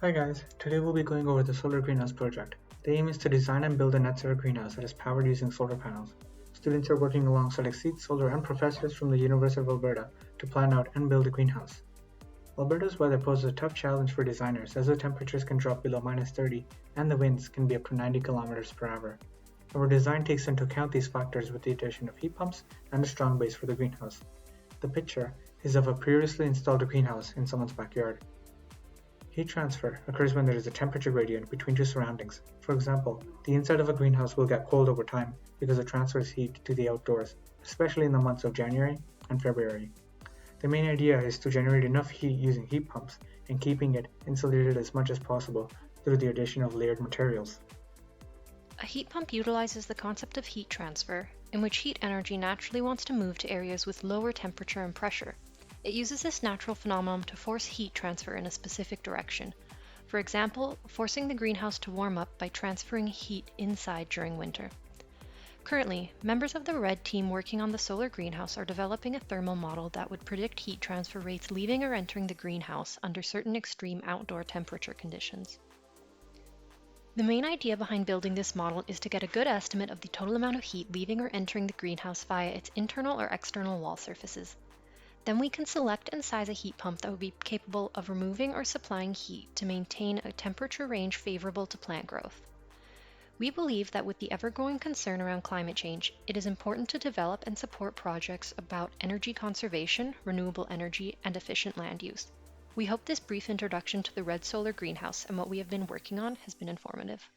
Hi guys, today we'll be going over the solar greenhouse project. The aim is to design and build a net zero greenhouse that is powered using solar panels. Students are working alongside Exceed Solar and professors from the University of Alberta to plan out and build a greenhouse. Alberta's weather poses a tough challenge for designers as the temperatures can drop below -30 and the winds can be up to 90 kilometers per hour. Our design takes into account these factors with the addition of heat pumps and a strong base for the greenhouse. The picture is of a previously installed greenhouse in someone's backyard. Heat transfer occurs when there is a temperature gradient between two surroundings. For example, the inside of a greenhouse will get cold over time because it transfers heat to the outdoors, especially in the months of January and February. The main idea is to generate enough heat using heat pumps and keeping it insulated as much as possible through the addition of layered materials. A heat pump utilizes the concept of heat transfer, in which heat energy naturally wants to move to areas with lower temperature and pressure. It uses this natural phenomenon to force heat transfer in a specific direction. For example, forcing the greenhouse to warm up by transferring heat inside during winter. Currently, members of the RED team working on the solar greenhouse are developing a thermal model that would predict heat transfer rates leaving or entering the greenhouse under certain extreme outdoor temperature conditions. The main idea behind building this model is to get a good estimate of the total amount of heat leaving or entering the greenhouse via its internal or external wall surfaces. Then we can select and size a heat pump that would be capable of removing or supplying heat to maintain a temperature range favorable to plant growth. We believe that with the ever-growing concern around climate change, it is important to develop and support projects about energy conservation, renewable energy, and efficient land use. We hope this brief introduction to the RED Solar Greenhouse and what we have been working on has been informative.